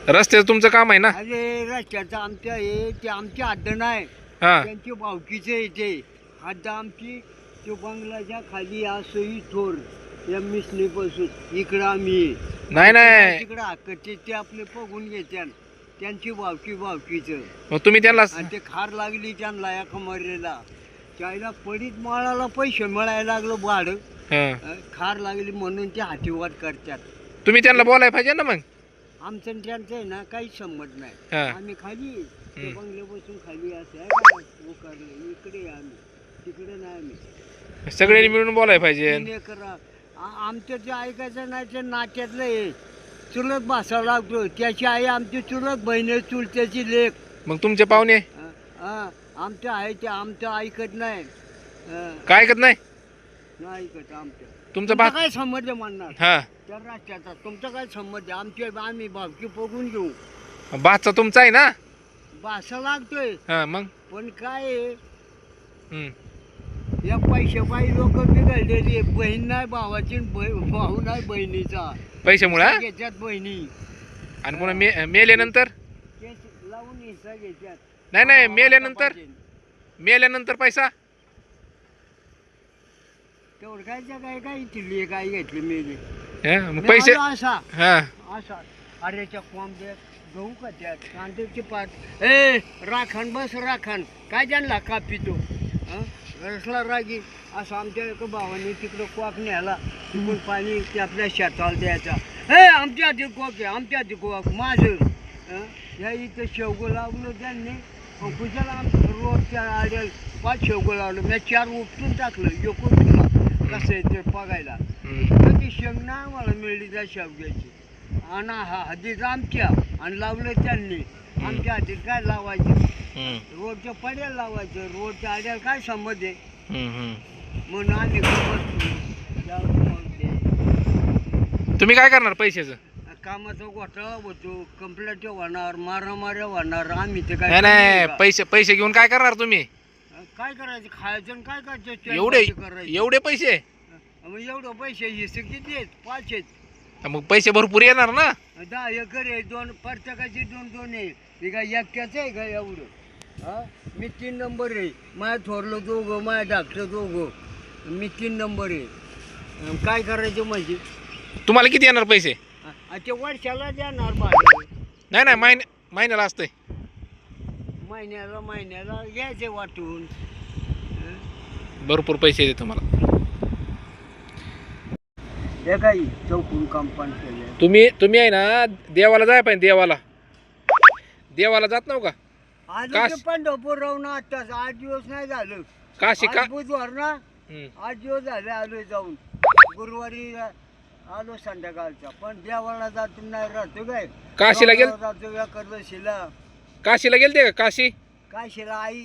रस्त्याचं तुमचं काम आहे ना? अरे रस्त्याचं आमच्या हे ते आमची हद्द नाही, हा त्यांची भावकीचे येते हद्द आमची. तो बंगलाच्या खाली असोही थोर या मिसनीपासून इकडं आम्ही नाही नाही तिकडं हक्कचे ते आपले बघून घेत्यान त्यांची भावकीचं. मग तुम्ही त्यांना आणि ते खार लागली त्यांना या कमरेला त्याला पडीत माळाला पैसे मिळायला लागलं भाडं. हा. खार लागली म्हणून ते हातीवाद करतात. तुम्ही त्यांना बोलायला पाहिजे ना मग. आमचं आणि त्यांचं आहे ना काहीच संमत नाही. हा. आम्ही खाली ते हम्म. बंगल्यापासून खाली असं आहे का उकारलं इकडे आहे आम्ही तिकडे नाही. आम्ही सगळ्यांनी मिळून बोलायला पाहिजे. 3 एकर आमचं जे ऐकायचं नाही ते नात्यातलं आहे. चुलत भाषा लागतो त्याची आई आमची चुलत बहीण आहे, चुलत्याची लेक. मग तुमचे पाहुणे आमचं आहे ते आमचं ऐकत नाही. काय ऐकत नाही? नाही ऐकत आमचं. तुमचं बा काय संमत म्हणणार हा त्या राष्ट्राचा तुमचं काय संमत आमचे आम्ही भावकी बघून घेऊ. बाचा तुमचा आहे ना? भाषा लागतोय हा मग पण काय आहे, हम्म. या पैशापायी लोक बिघडलेली. बहीण नाही भावाची, भाऊ नाही बहिणीचा. पैशामुळे हा? घेतात बहिणी आणि पुन्हा मेल्यानंतर केस लावून हिस्सा घेतात. नाही नाही मेल्यानंतर पैसा तेवढं काय काय इथली काय घेतली मेली. हा, मग पैसे असा हा असा अरेच्या कोंबड्यात गहू का त्यात कांद्याची पात ए राखण बस राखण काय जानला कापितो रसला रागी असं आमच्या एका भावाने तिकडं कॉक न्यायला तिकडून पाणी ते आपल्या शेताला द्यायचा. ए आमच्या आधी कॉक आहे आमच्या आधी कॉक माझं. ह्या इथं शेवगं लावलं त्यांनी कुशाला आमचं रोडच्या आड्या 5 शेवगं लावलं. मी 4 उपटून टाकलं एकूण तुला कसं आहे ते बघायला. ती शेंग ना आम्हाला मिळली त्या शेवग्याची आणि हा हद्दीत आमच्या आणि लावलं त्यांनी. आमच्या हद्दीत काय लावायचं, रोडच्या पड्याला लावायचं. रोडच्या आड्याला काय संबंध आहे म्हणून आम्ही तुम्ही काय करणार पैशाचं? कामाचा घोटाळा होतो, कंप्लेंट होणार, मारामाऱ्या होणार. आम्ही ते नाही काय नाही पैसे घेऊन काय करणार तुम्ही? काय करायचं, खायचं आणि काय करायचं. एवढे पैसे? मग एवढं पैसे हिस्से किती आहेत? 5 आहेत. मग पैसे भरपूर येणार ना? 10 एकर आहे, 2 प्रत्येकाची 2-2 आहे. हे काय एकट्याचं आहे का एवढं? हा मी 3 नंबर आहे. माझ्या थोरलं दोघं, माझ्या धाकटं दोघं. मी 3 नंबर आहे. काय करायचं म्हणजे? तुम्हाला किती येणार पैसे? ते वर्षाला देणार भाडं. नाही नाही महिन्याला असतंय. महिन्याला घ्यायचे वाटून. भरपूर पैसे येते तुम्हाला. हे काही चौकून कंपाऊंड केलं. तुम्ही आहे ना देवाला जाय पाहिजे. देवाला जात नव्ह का? आज पंढरपूर राहून आताच 8 दिवस नाही झालं. काशी का? बुधवार ना 8 दिवस झाले आलोय जाऊन. गुरुवारी आलो संध्याकाळचा. पण देवाला जातो नाही राहतो काय. काशीला गेल? जातो या कर्दशीला. काशीला गेलते का? काशीला आई